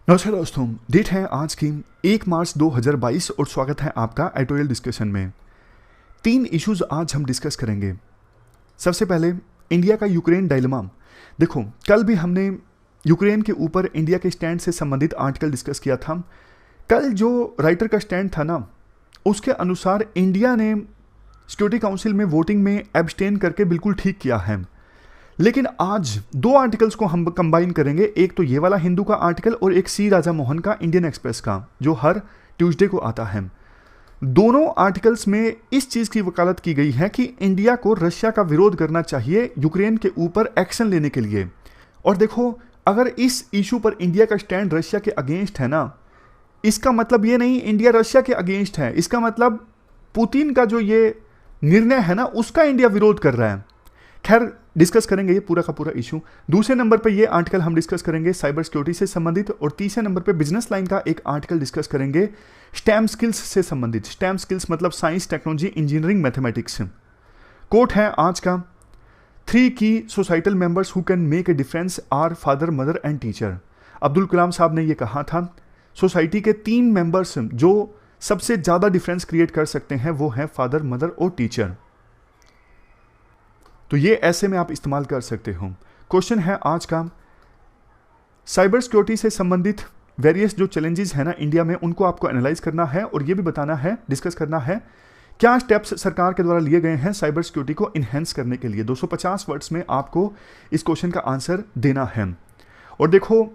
नमस्कार दोस्तों, डेट है आज की 1 मार्च 2022 और स्वागत है आपका एडिटोरियल डिस्कशन में। 3 इश्यूज आज हम डिस्कस करेंगे। सबसे पहले इंडिया का यूक्रेन डायलेमा। देखो, कल भी हमने यूक्रेन के ऊपर इंडिया के स्टैंड से संबंधित आर्टिकल डिस्कस किया था। कल जो राइटर का स्टैंड था ना, उसके अनुसार इंडिया ने सिक्योरिटी काउंसिल में वोटिंग में एब्सटेन करके बिल्कुल ठीक किया है। लेकिन आज 2 आर्टिकल्स को हम कंबाइन करेंगे, एक तो ये वाला हिंदू का आर्टिकल और एक सी राजा मोहन का इंडियन एक्सप्रेस का, जो हर ट्यूसडे को आता है। दोनों आर्टिकल्स में इस चीज़ की वकालत की गई है कि इंडिया को रशिया का विरोध करना चाहिए यूक्रेन के ऊपर एक्शन लेने के लिए। और देखो, अगर इस इशू पर इंडिया का स्टैंड रशिया के अगेंस्ट है ना, इसका मतलब ये नहीं इंडिया रशिया के अगेंस्ट है, इसका मतलब पुतिन का जो ये निर्णय है ना, उसका इंडिया विरोध कर रहा है। खैर, डिस्कस करेंगे ये पूरा का पूरा इशू। दूसरे नंबर पे ये आर्टिकल हम डिस्कस करेंगे साइबर सिक्योरिटी से संबंधित, और तीसरे नंबर पे बिजनेस लाइन का एक आर्टिकल डिस्कस करेंगे स्टेम स्किल्स से संबंधित। स्टेम स्किल्स मतलब science, technology, engineering, mathematics. Quote है आज का, 3 की societal members who can make a difference are father, mother and teacher. Abdul Kalam sahab ने ये कहा था, सोसाइटी के 3 मेंबर्स जो सबसे ज़्यादा डिफरेंस क्रिएट कर सकते हैं वो हैं फादर, मदर और टीचर। तो ये ऐसे में आप इस्तेमाल कर सकते हो। क्वेश्चन है आज का, साइबर सिक्योरिटी से संबंधित वेरियस जो चैलेंजेस हैं ना इंडिया में, उनको आपको एनालाइज करना है और ये भी बताना है, डिस्कस करना है क्या स्टेप्स सरकार के द्वारा लिए गए हैं साइबर सिक्योरिटी को इन्हेंस करने के लिए। 250 वर्ड्स में आपको इस क्वेश्चन का आंसर देना है। और देखो,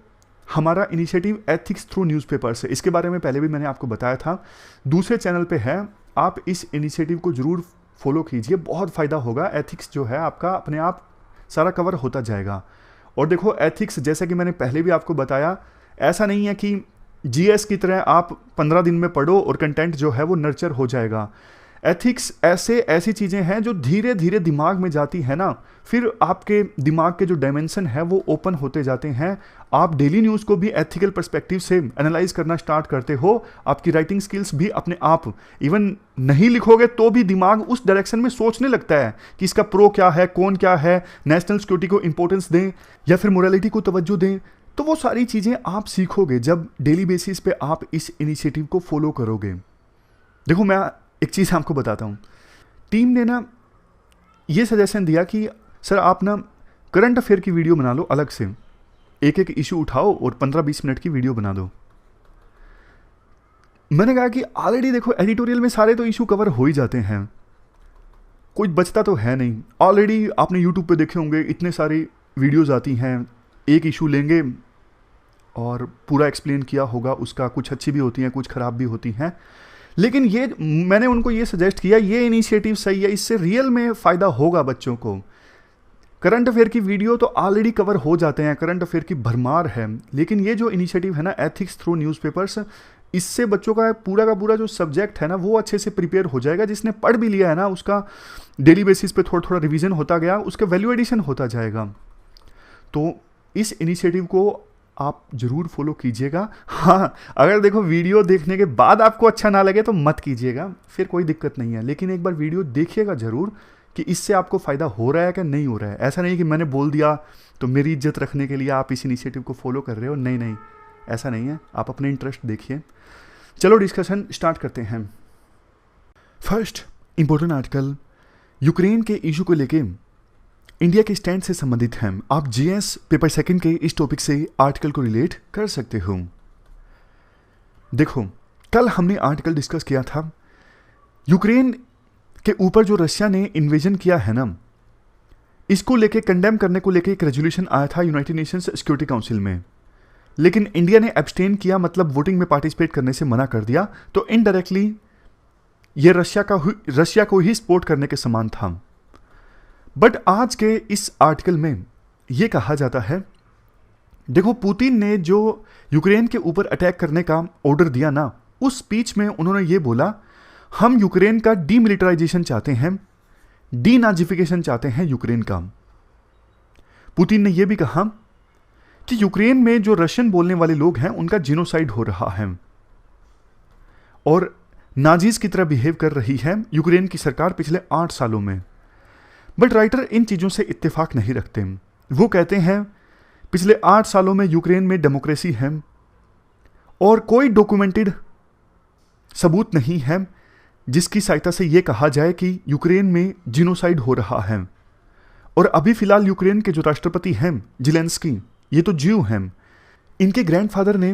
हमारा इनिशिएटिव एथिक्स थ्रू न्यूज़पेपर से, इसके बारे में पहले भी मैंने आपको बताया था, दूसरे चैनल पे है। आप इस इनिशिएटिव को जरूर फॉलो कीजिए, बहुत फ़ायदा होगा। एथिक्स जो है आपका अपने आप सारा कवर होता जाएगा। और देखो, एथिक्स जैसा कि मैंने पहले भी आपको बताया, ऐसा नहीं है कि जीएस की तरह आप 15 दिन में पढ़ो और कंटेंट जो है वो नर्चर हो जाएगा। एथिक्स ऐसी चीज़ें हैं जो धीरे धीरे दिमाग में जाती है ना, फिर आपके दिमाग के जो डायमेंशन है वो ओपन होते जाते हैं। आप डेली न्यूज़ को भी एथिकल पर्सपेक्टिव से एनालाइज करना स्टार्ट करते हो। आपकी राइटिंग स्किल्स भी अपने आप, इवन नहीं लिखोगे तो भी दिमाग उस डायरेक्शन में सोचने लगता है कि इसका प्रो क्या है, कौन क्या है, नेशनल सिक्योरिटी को इंपॉर्टेंस दें या फिर मोरालिटी को तवज्जो दें। तो वो सारी चीज़ें आप सीखोगे जब डेली बेसिस पे आप इस इनिशिएटिव को फॉलो करोगे। देखो, मैं एक चीज़ आपको बताता हूँ। टीम ने ना ये सजेशन दिया कि सर आप ना करंट अफेयर की वीडियो बना लो अलग से, एक एक इशू उठाओ और 15-20 मिनट की वीडियो बना दो। मैंने कहा कि ऑलरेडी देखो, एडिटोरियल में सारे तो इशू कवर हो ही जाते हैं, कोई बचता तो है नहीं। ऑलरेडी आपने यूट्यूब पे देखे होंगे, इतने सारी वीडियोज़ आती हैं, एक इशू लेंगे और पूरा एक्सप्लेन किया होगा उसका। कुछ अच्छी भी होती हैं, कुछ ख़राब भी होती हैं। लेकिन ये मैंने उनको ये सजेस्ट किया, ये इनिशिएटिव सही है, इससे रियल में फ़ायदा होगा बच्चों को। करंट अफेयर की वीडियो तो ऑलरेडी कवर हो जाते हैं, करंट अफेयर की भरमार है। लेकिन ये जो इनिशिएटिव है ना, एथिक्स थ्रू न्यूज़पेपर्स, इससे बच्चों का पूरा जो सब्जेक्ट है ना वो अच्छे से प्रिपेयर हो जाएगा। जिसने पढ़ भी लिया है ना, उसका डेली बेसिस पे थोड़ा थोड़ा रिवीजन होता गया, उसका वैल्यू एडिशन होता जाएगा। तो इस इनिशिएटिव को आप जरूर फॉलो कीजिएगा। हाँ, अगर देखो वीडियो देखने के बाद आपको अच्छा ना लगे तो मत कीजिएगा, फिर कोई दिक्कत नहीं है। लेकिन एक बार वीडियो देखिएगा जरूर कि इससे आपको फ़ायदा हो रहा है कि नहीं हो रहा है। ऐसा नहीं कि मैंने बोल दिया तो मेरी इज्जत रखने के लिए आप इस इनिशिएटिव को फॉलो कर रहे हो, नहीं नहीं, ऐसा नहीं है। आप अपने इंटरेस्ट देखिए। चलो डिस्कशन स्टार्ट करते हैं। फर्स्ट इंपॉर्टेंट आर्टिकल यूक्रेन के इशू को लेके इंडिया के स्टैंड से संबंधित है। आप जीएस पेपर सेकंड के इस टॉपिक से आर्टिकल को रिलेट कर सकते हो। देखो, कल हमने आर्टिकल डिस्कस किया था, यूक्रेन के ऊपर जो रशिया ने इन्वेजन किया है ना, इसको लेके कंडेम करने को लेके एक रेजोल्यूशन आया था यूनाइटेड नेशंस सिक्योरिटी काउंसिल में। लेकिन इंडिया ने एब्सटेन किया, मतलब वोटिंग में पार्टिसिपेट करने से मना कर दिया। तो इनडायरेक्टली ये रशिया को ही सपोर्ट करने के समान था। बट आज के इस आर्टिकल में यह कहा जाता है, देखो, पुतिन ने जो यूक्रेन के ऊपर अटैक करने का ऑर्डर दिया ना, उस स्पीच में उन्होंने ये बोला, हम यूक्रेन का डीमिलिटराइजेशन चाहते हैं, डीनाजिफिकेशन चाहते हैं यूक्रेन का। पुतिन ने यह भी कहा कि यूक्रेन में जो रशियन बोलने वाले लोग हैं उनका जिनोसाइड हो रहा है और नाजीज की तरह बिहेव कर रही है यूक्रेन की सरकार पिछले 8 सालों में। बट राइटर इन चीज़ों से इत्तेफाक नहीं रखते। वो कहते हैं पिछले 8 सालों में यूक्रेन में डेमोक्रेसी है, और कोई डॉक्यूमेंटेड सबूत नहीं है जिसकी सहायता से यह कहा जाए कि यूक्रेन में जिनोसाइड हो रहा है। और अभी फिलहाल यूक्रेन के जो राष्ट्रपति हैं ज़ेलेंस्की, ये तो ज्यू हैं। इनके ग्रैंडफादर ने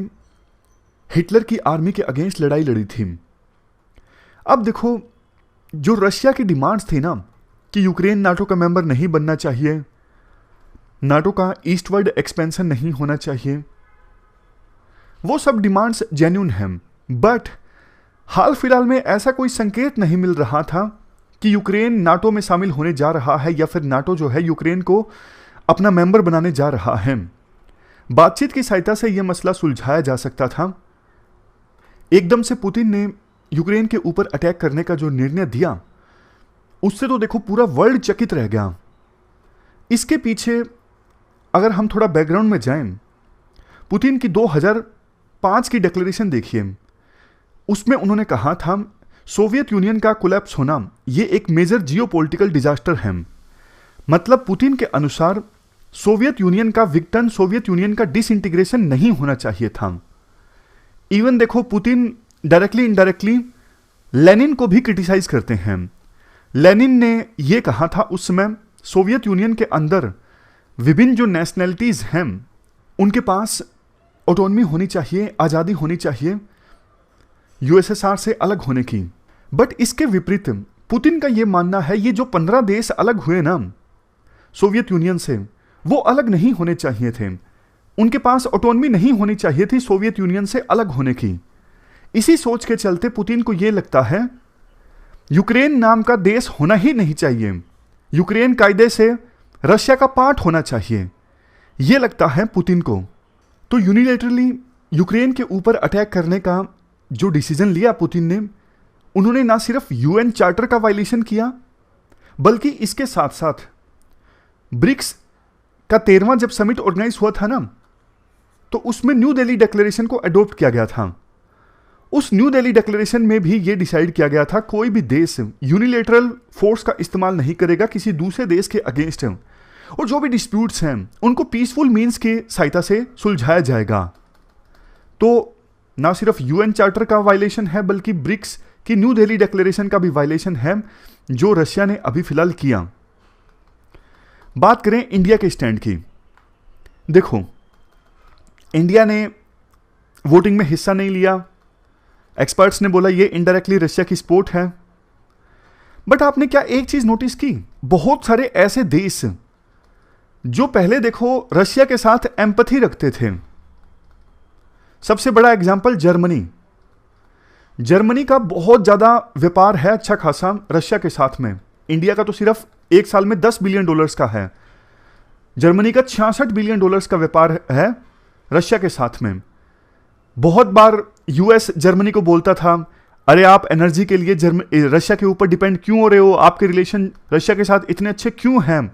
हिटलर की आर्मी के अगेंस्ट लड़ाई लड़ी थी। अब देखो, जो रशिया की डिमांड्स थी ना कि यूक्रेन नाटो का मेंबर नहीं बनना चाहिए, नाटो का ईस्टवर्ड एक्सपेंशन नहीं होना चाहिए, वो सब डिमांड्स जेन्युइन हैं। बट हाल फिलहाल में ऐसा कोई संकेत नहीं मिल रहा था कि यूक्रेन नाटो में शामिल होने जा रहा है या फिर नाटो जो है यूक्रेन को अपना मेंबर बनाने जा रहा है। बातचीत की सहायता से यह मसला सुलझाया जा सकता था। एकदम से पुतिन ने यूक्रेन के ऊपर अटैक करने का जो निर्णय दिया, उससे तो देखो पूरा वर्ल्ड चकित रह गया। इसके पीछे अगर हम थोड़ा बैकग्राउंड में जाएं, पुतिन की 2005 की डिक्लेरेशन देखिए। उसमें उन्होंने कहा था सोवियत यूनियन का कोलैप्स होना ये एक मेजर जियोपॉलिटिकल डिजास्टर है। मतलब पुतिन के अनुसार सोवियत यूनियन का विघटन, सोवियत यूनियन का डिसइंटीग्रेशन नहीं होना चाहिए था। इवन देखो, पुतिन डायरेक्टली इनडायरेक्टली लेनिन को भी क्रिटिसाइज करते हैं। लेनिन ने यह कहा था उस समय सोवियत यूनियन के अंदर विभिन्न जो नेशनैलिटीज हैं उनके पास ऑटोनॉमी होनी चाहिए, आज़ादी होनी चाहिए यूएसएसआर से अलग होने की। बट इसके विपरीत पुतिन का यह मानना है ये जो 15 देश अलग हुए ना सोवियत यूनियन से, वो अलग नहीं होने चाहिए थे। उनके पास ऑटोनॉमी नहीं होनी चाहिए थी सोवियत यूनियन से अलग होने की। इसी सोच के चलते पुतिन को यह लगता है यूक्रेन नाम का देश होना ही नहीं चाहिए, यूक्रेन कायदे से रशिया का पार्ट होना चाहिए, यह लगता है पुतिन को। तो यूनिलेटरली यूक्रेन के ऊपर अटैक करने का जो डिसीजन लिया पुतिन ने, उन्होंने ना सिर्फ यूएन चार्टर का वायलेशन किया, बल्कि इसके साथ साथ ब्रिक्स का 13वां जब समिट ऑर्गेनाइज हुआ था ना, तो उसमें न्यू दिल्ली डिक्लेरेशन को अडॉप्ट किया गया था। उस न्यू दिल्ली डिक्लेरेशन में भी यह डिसाइड किया गया था कोई भी देश यूनिलेटरल फोर्स का इस्तेमाल नहीं करेगा किसी दूसरे देश के अगेंस्ट, और जो भी डिस्प्यूट्स हैं उनको पीसफुल मीन्स की सहायता से सुलझाया जाएगा। तो ना सिर्फ यूएन चार्टर का वायलेशन है, बल्कि ब्रिक्स की न्यू दिल्ली डिक्लेरेशन का भी वायलेशन है जो रशिया ने अभी फिलहाल किया। बात करें इंडिया के स्टैंड की, देखो इंडिया ने वोटिंग में हिस्सा नहीं लिया। एक्सपर्ट्स ने बोला ये इनडायरेक्टली रशिया की सपोर्ट है। बट आपने क्या एक चीज नोटिस की, बहुत सारे ऐसे देश जो पहले देखो रशिया के साथ एम्पैथी रखते थे। सबसे बड़ा एग्जांपल जर्मनी। जर्मनी का बहुत ज्यादा व्यापार है अच्छा खासा रशिया के साथ में। इंडिया का तो सिर्फ एक साल में $10 बिलियन का है, जर्मनी का $66 बिलियन का व्यापार है रशिया के साथ में। बहुत बार यूएस जर्मनी को बोलता था अरे आप एनर्जी के लिए रशिया के ऊपर डिपेंड क्यों हो रहे हो, आपके रिलेशन रशिया के साथ इतने अच्छे क्यों हैं।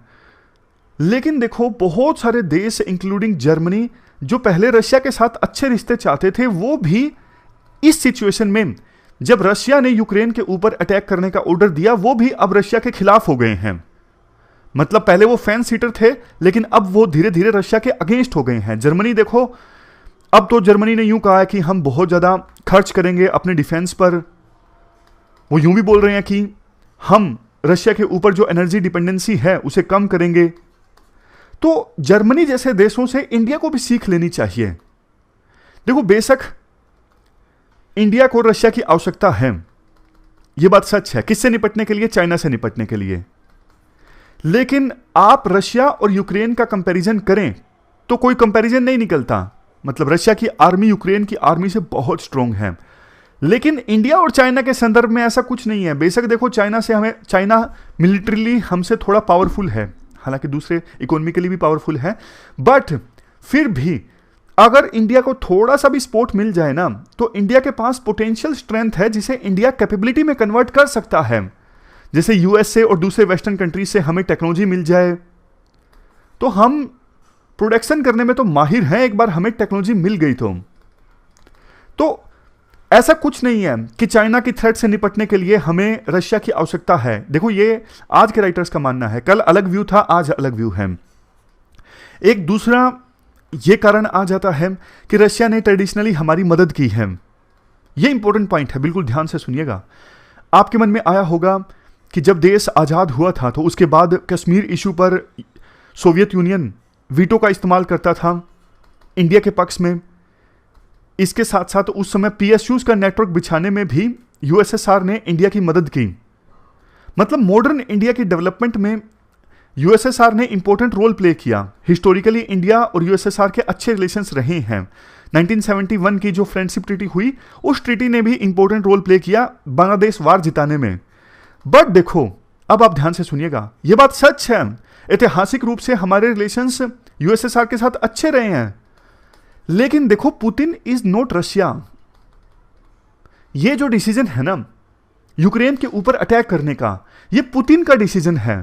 लेकिन देखो बहुत सारे देश इंक्लूडिंग जर्मनी जो पहले रशिया के साथ अच्छे रिश्ते चाहते थे, वो भी इस सिचुएशन में जब रशिया ने यूक्रेन के ऊपर अटैक करने का ऑर्डर दिया, वो भी अब रशिया के खिलाफ हो गए हैं। मतलब पहले वो फैंस सीटर थे, लेकिन अब वो धीरे धीरे रशिया के अगेंस्ट हो गए हैं। जर्मनी देखो, अब तो जर्मनी ने यूं कहा है कि हम बहुत ज्यादा खर्च करेंगे अपने डिफेंस पर। वो यूं भी बोल रहे हैं कि हम रशिया के ऊपर जो एनर्जी डिपेंडेंसी है उसे कम करेंगे। तो जर्मनी जैसे देशों से इंडिया को भी सीख लेनी चाहिए। देखो बेशक इंडिया को रशिया की आवश्यकता है, यह बात सच है। किससे निपटने के लिए? चाइना से निपटने के लिए। लेकिन आप रशिया और यूक्रेन का कंपैरिजन करें तो कोई कंपैरिजन नहीं निकलता। मतलब रशिया की आर्मी यूक्रेन की आर्मी से बहुत स्ट्रांग है, लेकिन इंडिया और चाइना के संदर्भ में ऐसा कुछ नहीं है। बेशक देखो चाइना मिलिट्रीली हमसे थोड़ा पावरफुल है, हालांकि दूसरे इकोनॉमिकली भी पावरफुल है, बट फिर भी अगर इंडिया को थोड़ा सा भी सपोर्ट मिल जाए ना, तो इंडिया के पास पोटेंशियल स्ट्रेंथ है जिसे इंडिया कैपेबिलिटी में कन्वर्ट कर सकता है। जैसे यूएस से और दूसरे वेस्टर्न कंट्रीज से हमें टेक्नोलॉजी मिल जाए तो हम प्रोडक्शन करने में तो माहिर हैं, एक बार हमें टेक्नोलॉजी मिल गई तो ऐसा कुछ नहीं है कि चाइना की थ्रेट से निपटने के लिए हमें रशिया की आवश्यकता है। देखो ये आज के राइटर्स का मानना है, कल अलग व्यू था, आज अलग व्यू है। एक दूसरा ये कारण आ जाता है कि रशिया ने ट्रेडिशनली हमारी मदद की है। ये इंपॉर्टेंट पॉइंट है, बिल्कुल ध्यान से सुनिएगा। आपके मन में आया होगा कि जब देश आज़ाद हुआ था तो उसके बाद कश्मीर इशू पर सोवियत यूनियन वीटो का इस्तेमाल करता था इंडिया के पक्ष में। इसके साथ साथ उस समय पीएसयूज का नेटवर्क बिछाने में भी यूएसएसआर ने इंडिया की मदद की। मतलब मॉडर्न इंडिया की डेवलपमेंट में यूएसएसआर ने इंपॉर्टेंट रोल प्ले किया। हिस्टोरिकली इंडिया और यूएसएसआर के अच्छे रिलेशंस रहे हैं। 1971 की जो फ्रेंडशिप ट्रीटी हुई, उस ट्रीटी ने भी इंपॉर्टेंट रोल प्ले किया बांग्लादेश वार जिताने में। बट देखो, अब आप ध्यान से सुनिएगा, यह बात सच है, ऐतिहासिक रूप से हमारे रिलेशंस यूएसएसआर के साथ अच्छे रहे हैं। लेकिन देखो, पुतिन इज नॉट रशिया। ये जो डिसीजन है ना यूक्रेन के ऊपर अटैक करने का, ये पुतिन का डिसीजन है।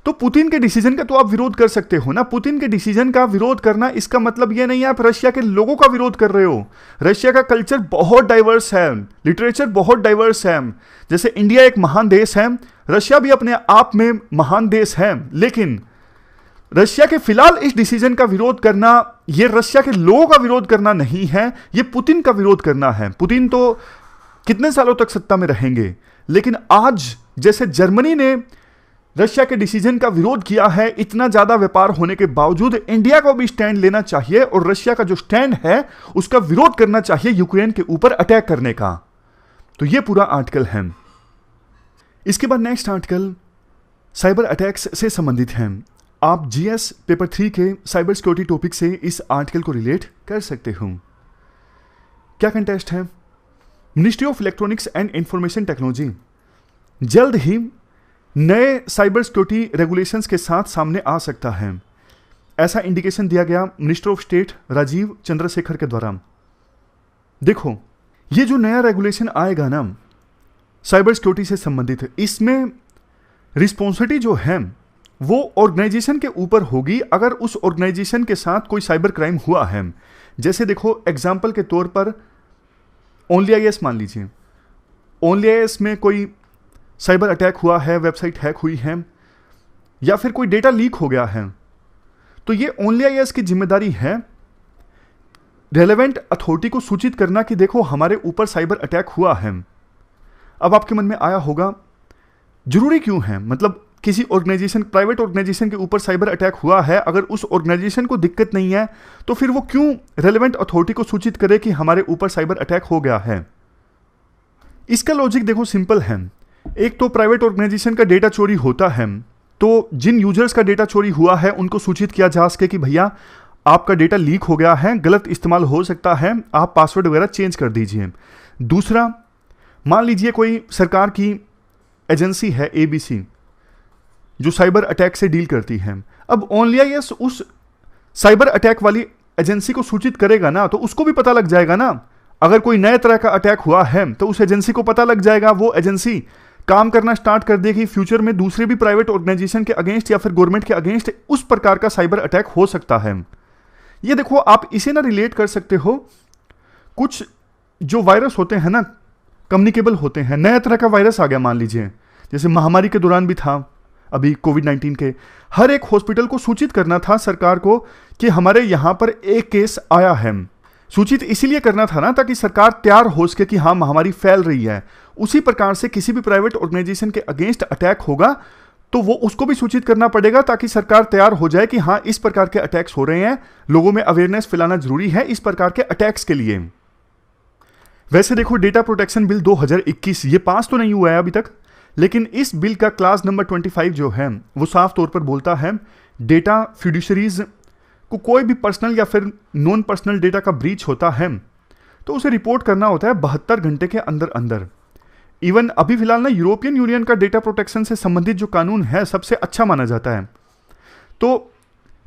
तो पुतिन के डिसीजन का तो आप विरोध कर सकते हो ना। पुतिन के डिसीजन का विरोध करना इसका मतलब यह नहीं है आप रशिया के लोगों का विरोध कर रहे हो। रशिया का कल्चर बहुत डाइवर्स है, लिटरेचर बहुत डाइवर्स है। जैसे इंडिया एक महान देश है, रशिया भी अपने आप में महान देश है। लेकिन रशिया के फिलहाल इस डिसीजन का विरोध करना, यह रशिया के लोगों का विरोध करना नहीं है, यह पुतिन का विरोध करना है। पुतिन तो कितने सालों तक सत्ता में रहेंगे, लेकिन आज जैसे जर्मनी ने रशिया के डिसीजन का विरोध किया है, इतना ज्यादा व्यापार होने के बावजूद इंडिया को भी स्टैंड लेना चाहिए और रशिया का जो स्टैंड है उसका विरोध करना चाहिए यूक्रेन के ऊपर अटैक करने का। तो यह पूरा आर्टिकल है। इसके बाद नेक्स्ट आर्टिकल साइबर अटैक्स से संबंधित है। आप जीएस पेपर 3 के साइबर सिक्योरिटी टॉपिक से इस आर्टिकल को रिलेट कर सकते हो। क्या कंटेस्ट है? Ministry of electronics and information technology जल्द ही नए साइबर सिक्योरिटी रेगुलेशंस के साथ सामने आ सकता है, ऐसा इंडिकेशन दिया गया minister of state Rajeev Chandrasekhar के द्वारा। देखो, ये जो नया रेगुलेशन आएगा ना साइबर सिक्योरिटी से संबंधित, इसमें रिस्पॉन्सिबिलिटी जो है वो ऑर्गेनाइजेशन के ऊपर होगी अगर उस ऑर्गेनाइजेशन के साथ कोई साइबर क्राइम हुआ है। जैसे देखो, एग्जाम्पल के तौर पर OnlyIS मान लीजिए। OnlyIS में कोई साइबर अटैक हुआ है, वेबसाइट हैक हुई है, या फिर कोई डेटा लीक हो गया है, तो ये OnlyIS की जिम्मेदारी है रेलेवेंट अथॉरिटी को सूचित करना कि देखो हमारे ऊपर साइबर अटैक हुआ है। अब आपके मन में आया होगा, जरूरी क्यों है? मतलब किसी ऑर्गेनाइजेशन, प्राइवेट ऑर्गेनाइजेशन के ऊपर साइबर अटैक हुआ है, अगर उस ऑर्गेनाइजेशन को दिक्कत नहीं है तो फिर वो क्यों रेलेवेंट अथॉरिटी को सूचित करे कि हमारे ऊपर साइबर अटैक हो गया है? इसका लॉजिक देखो सिंपल है। एक तो प्राइवेट ऑर्गेनाइजेशन का डेटा चोरी होता है, तो जिन यूजर्स का डेटा चोरी हुआ है उनको सूचित किया जा सके कि भैया आपका डेटा लीक हो गया है, गलत इस्तेमाल हो सकता है, आप पासवर्ड वगैरह चेंज कर दीजिए। दूसरा, मान लीजिए कोई सरकार की एजेंसी है ABC जो साइबर अटैक से डील करती है। अब OnlyIS उस साइबर अटैक वाली एजेंसी को सूचित करेगा ना, तो उसको भी पता लग जाएगा ना। अगर कोई नए तरह का अटैक हुआ है तो उस एजेंसी को पता लग जाएगा, वो एजेंसी काम करना स्टार्ट कर देगी। फ्यूचर में दूसरे भी प्राइवेट ऑर्गेनाइजेशन के अगेंस्ट या फिर गवर्नमेंट के अगेंस्ट उस प्रकार का साइबर अटैक हो सकता है। ये देखो, आप इसे ना रिलेट कर सकते हो, कुछ जो वायरस होते हैं ना कम्युनिकेबल होते हैं, नया तरह का वायरस आ गया मान लीजिए, जैसे महामारी के दौरान भी था अभी कोविड-19 के, हर एक हॉस्पिटल को सूचित करना था सरकार को कि हमारे यहां पर एक केस आया है। सूचित इसीलिए करना था ना ताकि सरकार तैयार हो सके कि हाँ महामारी फैल रही है। उसी प्रकार से किसी भी प्राइवेट ऑर्गेनाइजेशन के अगेंस्ट अटैक होगा तो वो उसको भी सूचित करना पड़ेगा ताकि सरकार तैयार हो जाए कि हाँ इस प्रकार के अटैक्स हो रहे हैं, लोगों में अवेयरनेस फैलाना जरूरी है इस प्रकार के अटैक्स के लिए। वैसे देखो, डेटा प्रोटेक्शन बिल 2021 ये पास तो नहीं हुआ है अभी तक, लेकिन इस बिल का क्लास नंबर 25 जो है वो साफ तौर पर बोलता है डेटा फिड्यूशरीज को कोई भी पर्सनल या फिर नॉन पर्सनल डेटा का ब्रीच होता है तो उसे रिपोर्ट करना होता है 72 घंटे के अंदर अंदर। इवन अभी फिलहाल ना यूरोपियन यूनियन का डेटा प्रोटेक्शन से संबंधित जो कानून है सबसे अच्छा माना जाता है। तो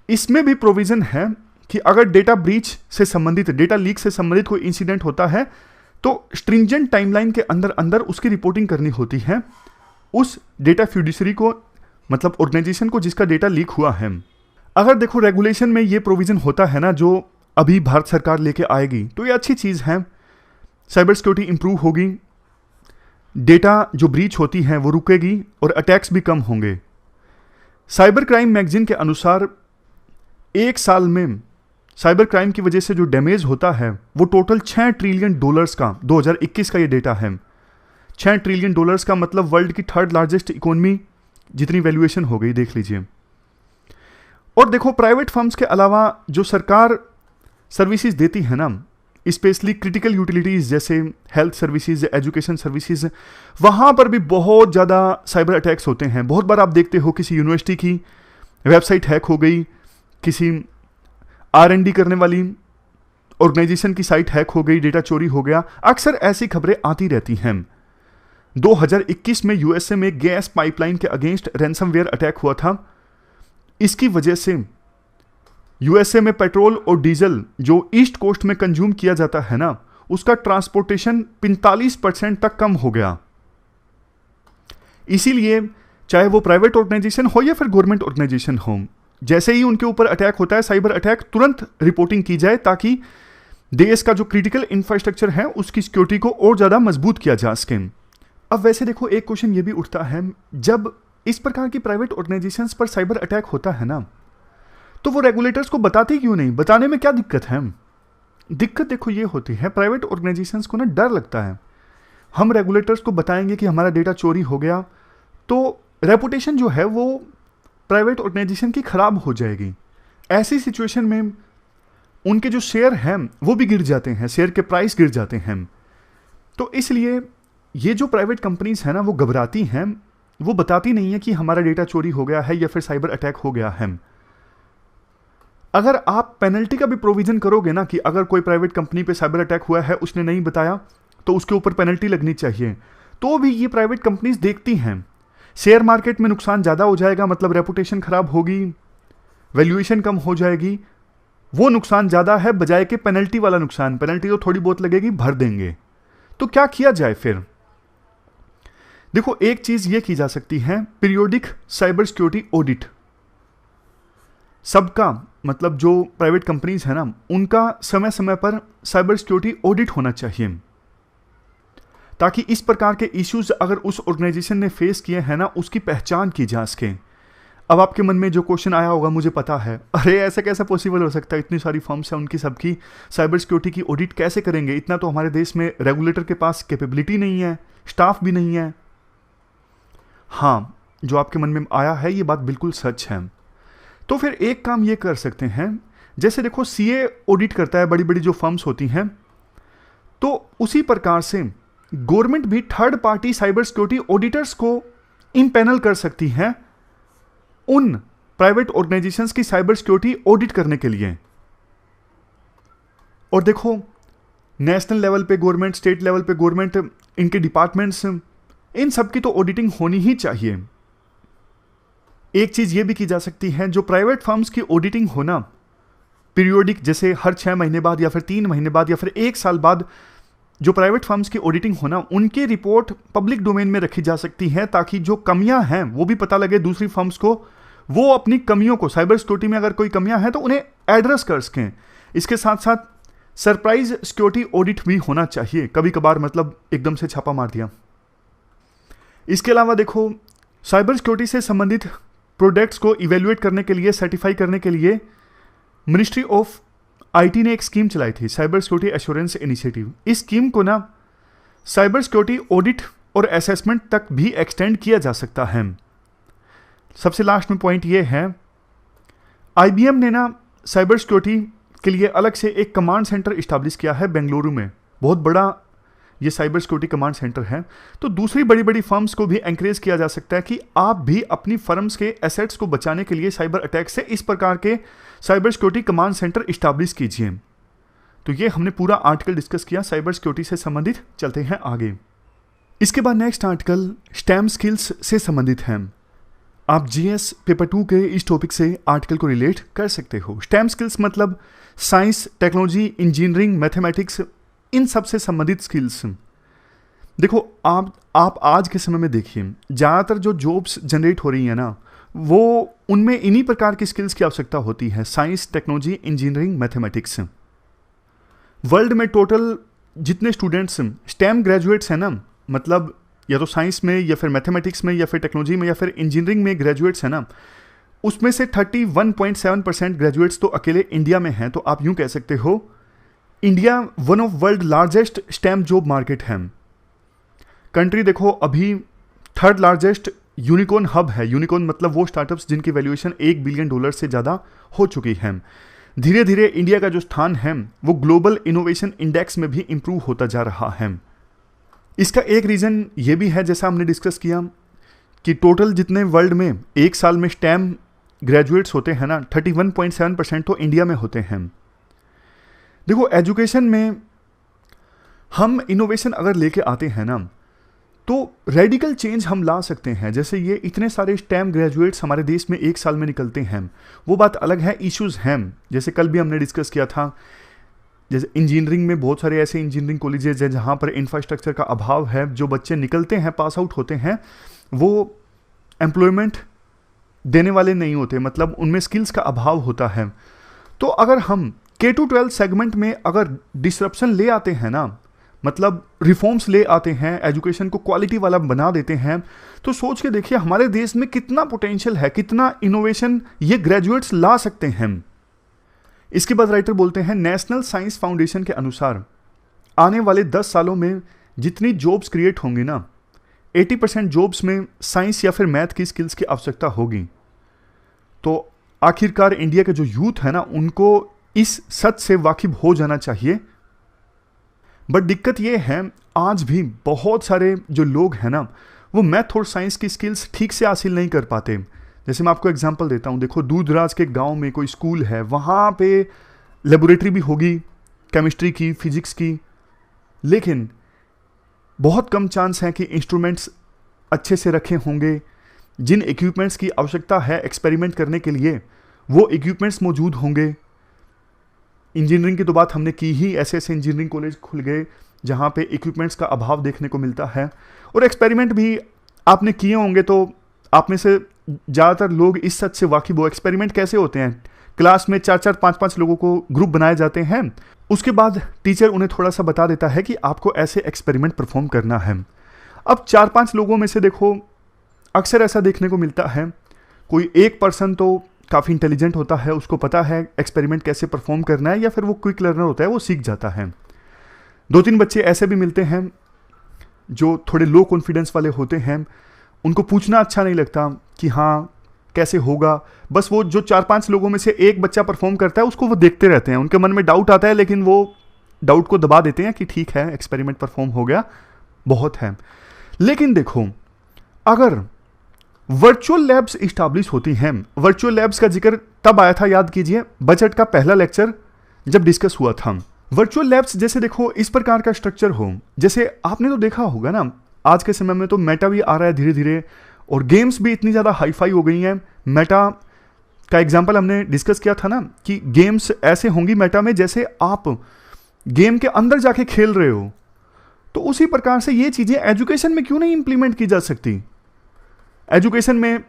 इसमें भी प्रोविजन है कि अगर डेटा ब्रीच से संबंधित, डेटा लीक से संबंधित कोई इंसिडेंट होता है तो स्ट्रिंजेंट टाइमलाइन के अंदर अंदर उसकी रिपोर्टिंग करनी होती है उस डेटा फिड्यूशरी को, मतलब ऑर्गेनाइजेशन को जिसका डेटा लीक हुआ है। अगर देखो रेगुलेशन में ये प्रोविजन होता है ना जो अभी भारत सरकार लेके आएगी, तो ये अच्छी चीज़ है। साइबर सिक्योरिटी इंप्रूव होगी, डेटा जो ब्रीच होती है वो रुकेगी और अटैक्स भी कम होंगे। साइबर क्राइम मैगजीन के अनुसार एक साल में साइबर क्राइम की वजह से जो डैमेज होता है वो टोटल 6 ट्रिलियन डॉलर्स का 2021 का ये डेटा है। 6 ट्रिलियन डॉलर्स का मतलब वर्ल्ड की 3rd लार्जेस्ट इकोनॉमी जितनी वैल्यूएशन हो गई, देख लीजिए। और देखो प्राइवेट फर्म्स के अलावा जो सरकार सर्विसेज देती है ना, स्पेशली क्रिटिकल यूटिलिटीज़ जैसे हेल्थ सर्विसेज, एजुकेशन सर्विसेज, वहाँ पर भी बहुत ज़्यादा साइबर अटैक्स होते हैं। बहुत बार आप देखते हो किसी यूनिवर्सिटी की वेबसाइट हैक हो गई, किसी R&D करने वाली ऑर्गेनाइजेशन की साइट हैक हो गई, डेटा चोरी हो गया। अक्सर ऐसी खबरें आती रहती हैं। 2021 में यूएसए में गैस पाइपलाइन के अगेंस्ट रैंसमवेयर अटैक हुआ था। इसकी वजह से यूएसए में पेट्रोल और डीजल जो ईस्ट कोस्ट में कंज्यूम किया जाता है ना, उसका ट्रांसपोर्टेशन 45% तक कम हो गया। इसीलिए चाहे वो प्राइवेट ऑर्गेनाइजेशन हो या फिर गवर्नमेंट ऑर्गेनाइजेशन हो, जैसे ही उनके ऊपर अटैक होता है, साइबर अटैक, तुरंत रिपोर्टिंग की जाए ताकि देश का जो क्रिटिकल इंफ्रास्ट्रक्चर है उसकी सिक्योरिटी को और ज़्यादा मजबूत किया जा सके। अब वैसे देखो एक क्वेश्चन ये भी उठता है, जब इस प्रकार की प्राइवेट ऑर्गेनाइजेशंस पर साइबर अटैक होता है ना, तो वो रेगुलेटर्स को बताते क्यों नहीं? बताने में क्या दिक्कत है? दिक्कत देखो ये होती है, प्राइवेट ऑर्गेनाइजेशंस को ना डर लगता है, हम रेगुलेटर्स को बताएंगे कि हमारा डेटा चोरी हो गया तो रेपुटेशन जो है वो प्राइवेट ऑर्गेनाइजेशन की खराब हो जाएगी। ऐसी सिचुएशन में उनके जो शेयर हैं वो भी गिर जाते हैं, शेयर के प्राइस गिर जाते हैं। तो इसलिए ये जो प्राइवेट कंपनीज हैं ना, वो घबराती हैं, वो बताती नहीं है कि हमारा डेटा चोरी हो गया है या फिर साइबर अटैक हो गया है। अगर आप पेनल्टी का भी प्रोविजन करोगे ना कि अगर कोई प्राइवेट कंपनी पे साइबर अटैक हुआ है, उसने नहीं बताया तो उसके ऊपर पेनल्टी लगनी चाहिए, तो भी ये प्राइवेट कंपनीज देखती हैं। शेयर मार्केट में नुकसान ज़्यादा हो जाएगा, मतलब रेपुटेशन खराब होगी, वैल्यूएशन कम हो जाएगी, वो नुकसान ज़्यादा है बजाय के पेनल्टी वाला नुकसान। पेनल्टी तो थोड़ी बहुत लगेगी, भर देंगे। तो क्या किया जाए फिर? देखो एक चीज़ ये की जा सकती है, पीरियोडिक साइबर सिक्योरिटी ऑडिट। सबका मतलब जो प्राइवेट कंपनीज है ना, उनका समय समय पर साइबर सिक्योरिटी ऑडिट होना चाहिए ताकि इस प्रकार के इश्यूज अगर उस ऑर्गेनाइजेशन ने फेस किए हैं ना, उसकी पहचान की जा सके। अब आपके मन में जो क्वेश्चन आया होगा, मुझे पता है, अरे ऐसा कैसे पॉसिबल हो सकता है, इतनी सारी फर्म्स हैं, उनकी सबकी साइबर सिक्योरिटी की ऑडिट कैसे करेंगे? इतना तो हमारे देश में रेगुलेटर के पास कैपेबिलिटी नहीं है, स्टाफ भी नहीं है। हाँ, जो आपके मन में आया है ये बात बिल्कुल सच है। तो फिर एक काम ये कर सकते हैं, जैसे देखो सीए ऑडिट करता है बड़ी बड़ी जो फर्म्स होती हैं, तो उसी प्रकार से गवर्नमेंट भी third party cyber security auditors को इम्पैनल कर सकती है उन प्राइवेट ऑर्गेनाइजेशंस की साइबर सिक्योरिटी ऑडिट करने के लिए। और देखो नेशनल लेवल पे गवर्नमेंट, स्टेट लेवल पे गवर्नमेंट, इनके डिपार्टमेंट्स, इन सब की तो ऑडिटिंग होनी ही चाहिए। एक चीज ये भी की जा सकती है, जो प्राइवेट फर्म्स की ऑडिटिंग होना पीरियोडिक, जैसे हर 6 महीने बाद या फिर 3 महीने बाद या फिर 1 साल बाद जो प्राइवेट फर्म्स की ऑडिटिंग होना, उनकी रिपोर्ट पब्लिक डोमेन में रखी जा सकती है ताकि जो कमियां हैं वो भी पता लगे दूसरी फर्म्स को, वो अपनी कमियों को, साइबर सिक्योरिटी में अगर कोई कमियां हैं तो उन्हें एड्रेस कर सकें। इसके साथ साथ सरप्राइज सिक्योरिटी ऑडिट भी होना चाहिए कभी कभार, मतलब एकदम से छापा मार दिया। इसके अलावा देखो साइबर सिक्योरिटी से संबंधित प्रोडक्ट्स को इवेल्युएट करने के लिए, सर्टिफाई करने के लिए मिनिस्ट्री ऑफ आईटी ने एक स्कीम चलाई थी, साइबर सिक्योरिटी एश्योरेंस इनिशिएटिव। इस स्कीम को ना साइबर सिक्योरिटी ऑडिट और असेसमेंट तक भी एक्सटेंड किया जा सकता है। सबसे लास्ट में पॉइंट ये है, आईबीएम ने ना साइबर सिक्योरिटी के लिए अलग से एक कमांड सेंटर इस्टेब्लिश किया है बेंगलुरु में, बहुत बड़ा ये साइबर सिक्योरिटी कमांड सेंटर है। तो दूसरी बड़ी बड़ी फर्म्स को भी एंकरेज किया जा सकता है कि आप भी अपनी फर्म्स के एसेट्स को बचाने के लिए साइबर अटैक से इस प्रकार के cyber security command centre establish कीजिए। तो ये हमने पूरा आर्टिकल डिस्कस किया साइबर सिक्योरिटी से संबंधित। चलते हैं आगे। इसके बाद नेक्स्ट आर्टिकल स्टेम स्किल्स से संबंधित है। आप जीएस पेपर 2 के इस टॉपिक से आर्टिकल को रिलेट कर सकते हो। स्टेम स्किल्स मतलब साइंस, टेक्नोलॉजी, इंजीनियरिंग, मैथमेटिक्स, इन सब से संबंधित स्किल्स। देखो आप आज के समय में देखिए, ज़्यादातर जो जॉब्स जनरेट हो रही है ना, वो उनमें इन्हीं प्रकार की स्किल्स की आवश्यकता होती है, science, technology, engineering, mathematics. World में टोटल जितने स्टूडेंट्स स्टेम ग्रेजुएट्स हैं ना, मतलब या तो साइंस में या फिर मैथमेटिक्स में या फिर टेक्नोलॉजी में या फिर इंजीनियरिंग में ग्रेजुएट्स हैं ना, उसमें से 31.7% ग्रेजुएट्स तो अकेले इंडिया में हैं। तो आप यूं कह सकते हो India one of world largest stem job market है। कंट्री देखो अभी थर्ड लार्जेस्ट यूनिकॉर्न हब है। यूनिकॉर्न मतलब वो स्टार्टअप्स जिनकी वैल्यूएशन $1 बिलियन से ज़्यादा हो चुकी है। धीरे धीरे इंडिया का जो स्थान है वो ग्लोबल इनोवेशन इंडेक्स में भी इंप्रूव होता जा रहा है। इसका एक रीज़न ये भी है, जैसा हमने डिस्कस किया, कि टोटल जितने वर्ल्ड में एक साल में स्टेम ग्रेजुएट्स होते हैं ना, 31.7% तो इंडिया में होते हैं। देखो एजुकेशन में हम इनोवेशन अगर लेके आते हैं ना तो रेडिकल चेंज हम ला सकते हैं। जैसे ये इतने सारे स्टेम ग्रेजुएट्स हमारे देश में एक साल में निकलते हैं, वो बात अलग है, इश्यूज हैं। जैसे कल भी हमने डिस्कस किया था, जैसे इंजीनियरिंग में बहुत सारे ऐसे इंजीनियरिंग कॉलेजेस हैं जहाँ पर इंफ्रास्ट्रक्चर का अभाव है। जो बच्चे निकलते हैं, पास आउट होते हैं, वो एम्प्लॉयमेंट देने वाले नहीं होते, मतलब उनमें स्किल्स का अभाव होता है। तो अगर हम K-12 सेगमेंट में अगर डिसरप्शन ले आते हैं ना, मतलब रिफॉर्म्स ले आते हैं, एजुकेशन को क्वालिटी वाला बना देते हैं, तो सोच के देखिए हमारे देश में कितना पोटेंशियल है, कितना इनोवेशन ये ग्रेजुएट्स ला सकते हैं। इसके बाद राइटर बोलते हैं नेशनल साइंस फाउंडेशन के अनुसार आने वाले 10 सालों में जितनी जॉब्स क्रिएट होंगी ना, 80% जॉब्स में साइंस या फिर मैथ की स्किल्स की आवश्यकता होगी। तो आखिरकार इंडिया के जो यूथ है ना, उनको इस सच से वाकिफ हो जाना चाहिए। बट दिक्कत ये है आज भी बहुत सारे जो लोग हैं ना, वो मैथ और साइंस की स्किल्स ठीक से हासिल नहीं कर पाते। जैसे मैं आपको एग्जांपल देता हूँ, देखो दूरदराज के गांव में कोई स्कूल है, वहाँ पे लेबोरेटरी भी होगी केमिस्ट्री की, फिजिक्स की, लेकिन बहुत कम चांस है कि इंस्ट्रूमेंट्स अच्छे से रखे होंगे। जिन इक्विपमेंट्स की आवश्यकता है एक्सपेरिमेंट करने के लिए, वो इक्विपमेंट्स मौजूद होंगे। इंजीनियरिंग की तो बात हमने की ही, ऐसे ऐसे इंजीनियरिंग कॉलेज खुल गए जहाँ पे इक्विपमेंट्स का अभाव देखने को मिलता है। और एक्सपेरिमेंट भी आपने किए होंगे, तो आप में से ज़्यादातर लोग इस सच से वाकिफ हो। एक्सपेरिमेंट कैसे होते हैं, क्लास में 4-4, 5-5 लोगों को ग्रुप बनाए जाते हैं, उसके बाद टीचर उन्हें थोड़ा सा बता देता है कि आपको ऐसे एक्सपेरिमेंट परफॉर्म करना है। अब 4-5 लोगों में से देखो अक्सर ऐसा देखने को मिलता है, कोई एक पर्सन तो काफ़ी इंटेलिजेंट होता है, उसको पता है एक्सपेरिमेंट कैसे परफॉर्म करना है, या फिर वो क्विक लर्नर होता है, वो सीख जाता है। 2-3 बच्चे ऐसे भी मिलते हैं जो थोड़े लो कॉन्फिडेंस वाले होते हैं, उनको पूछना अच्छा नहीं लगता कि हाँ कैसे होगा। बस वो जो 4-5 लोगों में से एक बच्चा परफॉर्म करता है उसको वो देखते रहते हैं। उनके मन में डाउट आता है, लेकिन वो डाउट को दबा देते हैं कि ठीक है एक्सपेरिमेंट परफॉर्म हो गया, बहुत है। लेकिन देखो अगर वर्चुअल लैब्स इस्टेब्लिश होती हैं, वर्चुअल लैब्स का जिक्र तब आया था, याद कीजिए, बजट का पहला लेक्चर जब डिस्कस हुआ था। वर्चुअल लैब्स जैसे देखो इस प्रकार का स्ट्रक्चर हो, जैसे आपने तो देखा होगा ना, आज के समय में तो मेटा भी आ रहा है धीरे धीरे, और गेम्स भी इतनी ज़्यादा हाईफाई हो गई हैं। मेटा का एग्जाम्पल हमने डिस्कस किया था ना, कि गेम्स ऐसे होंगी मेटा में जैसे आप गेम के अंदर जाके खेल रहे हो। तो उसी प्रकार से ये चीज़ें एजुकेशन में क्यों नहीं इंप्लीमेंट की जा सकती। एजुकेशन में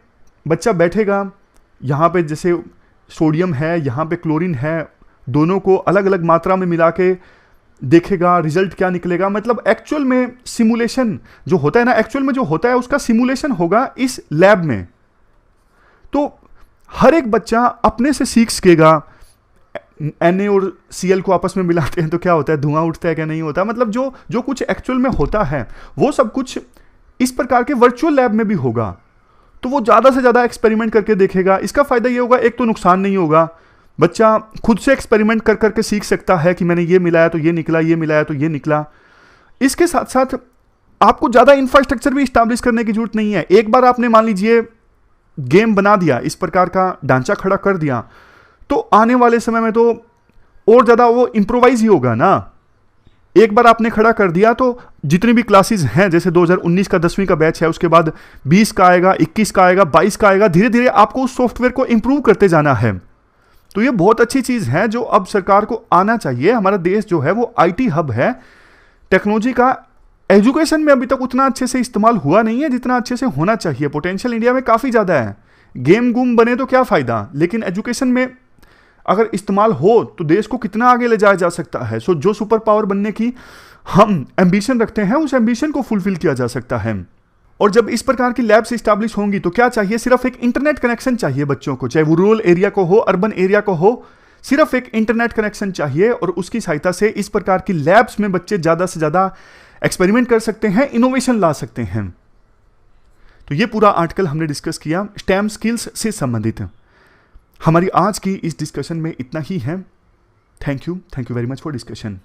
बच्चा बैठेगा, यहाँ पे जैसे सोडियम है, यहाँ पे क्लोरीन है, दोनों को अलग अलग मात्रा में मिला के देखेगा, रिजल्ट क्या निकलेगा। मतलब एक्चुअल में सिमुलेशन जो होता है ना, एक्चुअल में जो होता है उसका सिमुलेशन होगा इस लैब में। तो हर एक बच्चा अपने से सीख सकेगा। Na और Cl को आपस में मिलाते हैं तो क्या होता है, धुआं उठता है क्या, नहीं होता। मतलब जो कुछ एक्चुअल में होता है वो सब कुछ इस प्रकार के वर्चुअल लैब में भी होगा। तो वो ज़्यादा से ज़्यादा एक्सपेरिमेंट करके देखेगा। इसका फ़ायदा ये होगा, एक तो नुकसान नहीं होगा, बच्चा खुद से एक्सपेरिमेंट कर करके सीख सकता है कि मैंने ये मिलाया तो ये निकला, ये मिलाया तो ये निकला। इसके साथ साथ आपको ज़्यादा इंफ्रास्ट्रक्चर भी इस्टेब्लिश करने की जरूरत नहीं है। एक बार आपने मान लीजिए गेम बना दिया, इस प्रकार का ढांचा खड़ा कर दिया, तो आने वाले समय में तो और ज़्यादा वो इम्प्रोवाइज ही होगा ना। एक बार आपने खड़ा कर दिया तो जितनी भी क्लासेस हैं, जैसे 2019 का 10वीं का बैच है, उसके बाद 20 का आएगा, 21 का आएगा, 22 का आएगा, धीरे धीरे आपको उस सॉफ्टवेयर को इंप्रूव करते जाना है। तो ये बहुत अच्छी चीज़ है जो अब सरकार को आना चाहिए। हमारा देश जो है वो IT हब है, टेक्नोलॉजी का एजुकेशन में अभी तक उतना अच्छे से इस्तेमाल हुआ नहीं है जितना अच्छे से होना चाहिए। पोटेंशियल इंडिया में काफ़ी ज़्यादा है। गेम गूम बने तो क्या फ़ायदा, लेकिन एजुकेशन में अगर इस्तेमाल हो तो देश को कितना आगे ले जाया जा सकता है। सो जो सुपर पावर बनने की हम एम्बिशन रखते हैं, उस एम्बिशन को फुलफिल किया जा सकता है। और जब इस प्रकार की लैब्स इस्टेब्लिश होंगी तो क्या चाहिए, सिर्फ एक इंटरनेट कनेक्शन चाहिए बच्चों को, चाहे वो रूरल एरिया को हो, अर्बन एरिया को हो, सिर्फ एक इंटरनेट कनेक्शन चाहिए और उसकी सहायता से इस प्रकार की लैब्स में बच्चे ज्यादा से ज्यादा एक्सपेरिमेंट कर सकते हैं, इनोवेशन ला सकते हैं। तो ये पूरा आर्टिकल हमने डिस्कस किया स्टेम स्किल्स से संबंधित। हमारी आज की इस डिस्कशन में इतना ही है। Thank you very much for discussion.